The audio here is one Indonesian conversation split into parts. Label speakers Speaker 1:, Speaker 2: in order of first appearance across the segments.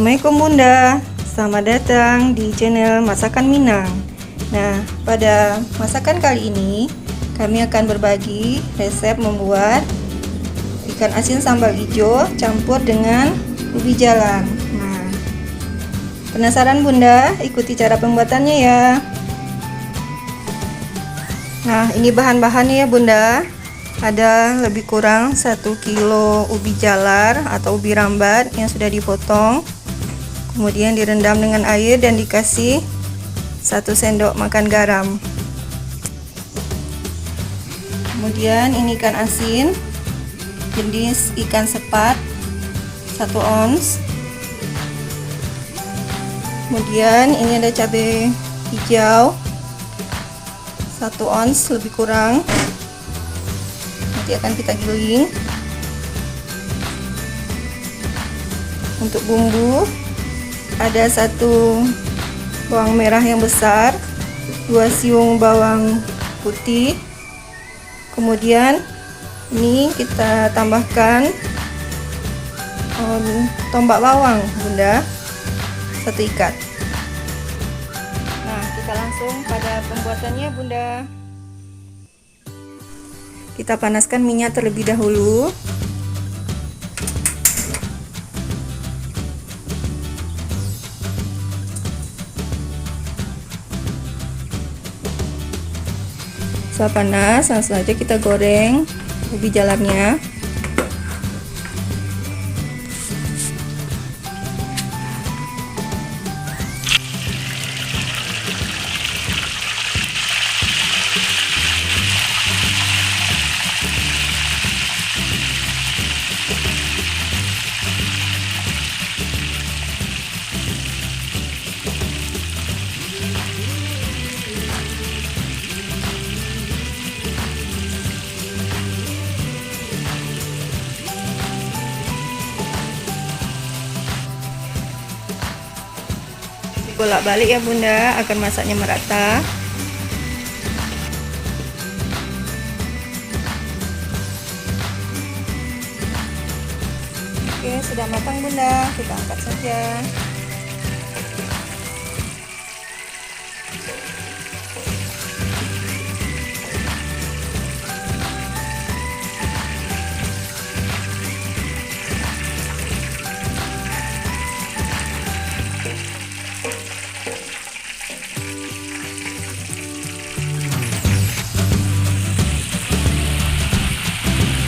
Speaker 1: Assalamualaikum Bunda, selamat datang di channel Masakan Minang. Nah, pada masakan kali ini kami akan berbagi resep membuat ikan asin sambal hijau campur dengan ubi jalar. Nah, penasaran Bunda? Ikuti cara pembuatannya ya. Nah, ini bahan-bahannya ya Bunda. Ada lebih kurang 1 kilo ubi jalar atau ubi rambat yang sudah dipotong, kemudian direndam dengan air dan dikasih 1 sendok makan garam. Kemudian ini ikan asin jenis ikan sepat 1 ons. Kemudian ini ada cabai hijau 1 ons lebih kurang, nanti akan kita giling. Untuk bumbu ada 1 bawang merah yang besar, 2 siung bawang putih, kemudian ini kita tambahkan tombak bawang Bunda 1 ikat. Nah, kita langsung pada pembuatannya Bunda. Kita panaskan minyak terlebih dahulu. Setelah panas, langsung saja kita goreng ubi jalarnya. Bolak-balik ya Bunda agar masaknya merata. Oke, sudah matang Bunda, kita angkat saja.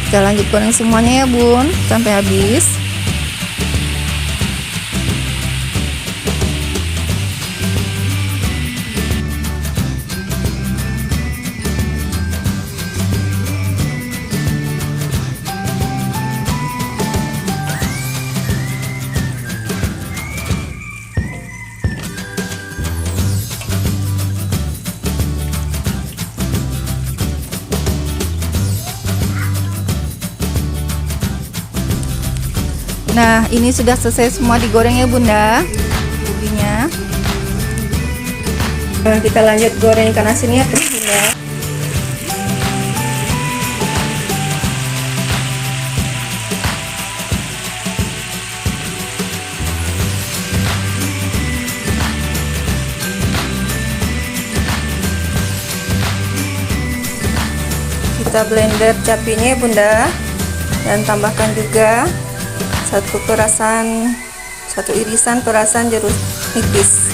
Speaker 1: Kita lanjut goreng semuanya ya Bun sampai habis. Nah, ini sudah selesai semua digoreng ya Bunda ubinya. Nah, kita lanjut goreng ikan asinnya terus Bunda. Kita blender cabenya Bunda dan tambahkan juga 1 irisan perasan jeruk nipis.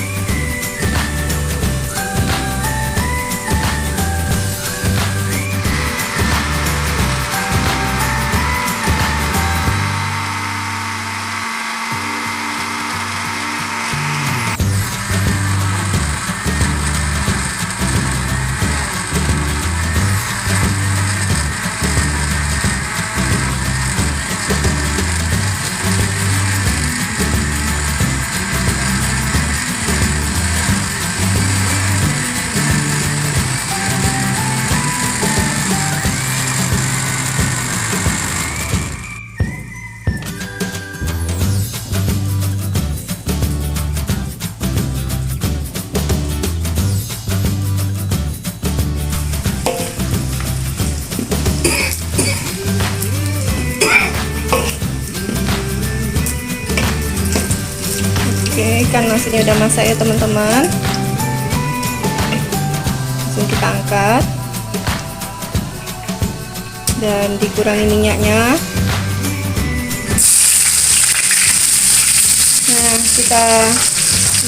Speaker 1: Ikan asinnya udah masak ya teman-teman. Langsung kita angkat dan dikurangi minyaknya. Nah, kita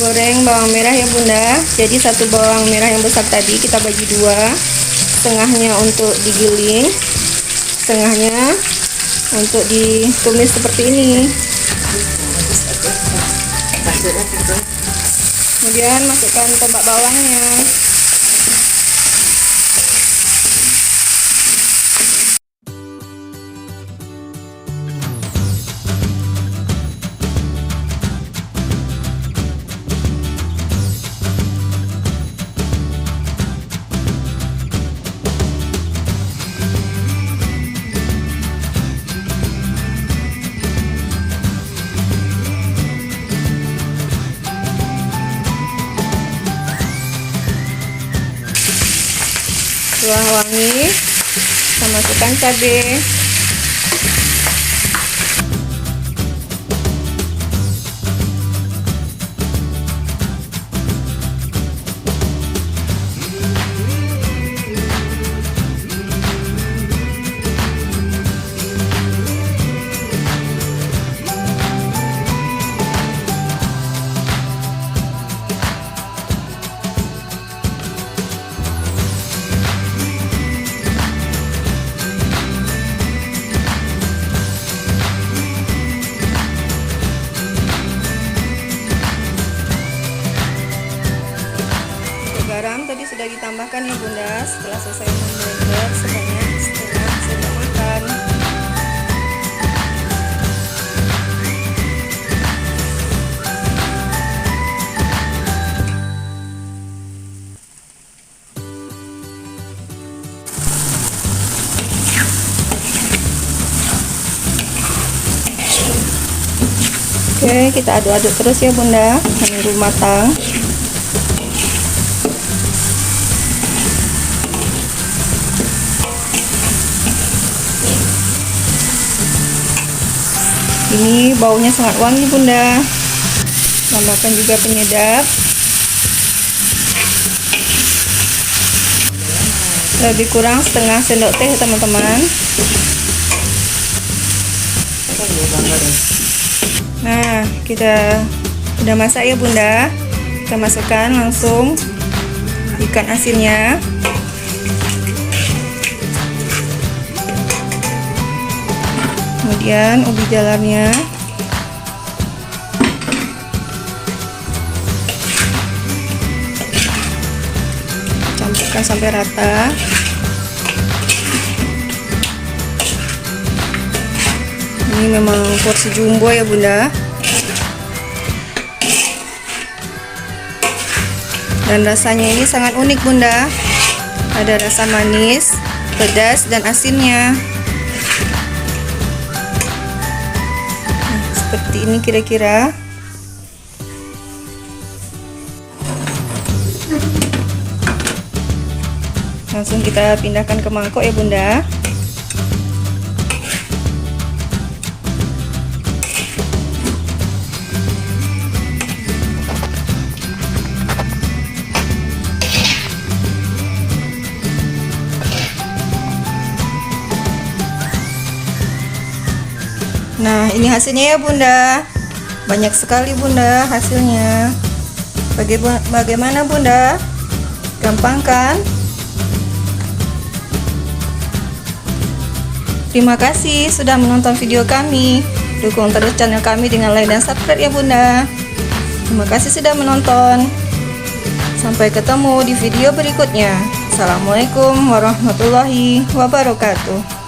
Speaker 1: goreng bawang merah ya bunda. Jadi satu bawang merah yang besar tadi kita bagi dua, setengahnya untuk digiling, setengahnya untuk ditumis seperti ini. Kemudian masukkan tombak bawangnya. Setelah wangi, kita masukkan cabai. Garam tadi sudah ditambahkan ya bunda setelah selesai memblender sebanyak setengah sendok makan. Oke, kita aduk-aduk terus ya bunda menunggu matang. Ini baunya sangat wangi bunda. Tambahkan juga penyedap. Lebih kurang setengah sendok teh teman-teman. Nah, kita udah masak ya bunda. Kita masukkan langsung ikan asinnya. Kemudian ubi jalarnya, campurkan sampai rata. Ini memang porsi jumbo ya bunda. Dan rasanya ini sangat unik bunda. Ada rasa manis, pedas, dan asinnya. Seperti ini kira-kira. Langsung kita pindahkan ke mangkok ya bunda. Nah, ini hasilnya ya bunda. Banyak sekali bunda hasilnya. Bagaimana bunda? Gampang kan? Terima kasih sudah menonton video kami. Dukung terus channel kami dengan like dan subscribe ya bunda. Terima kasih sudah menonton. Sampai ketemu di video berikutnya. Assalamualaikum warahmatullahi wabarakatuh.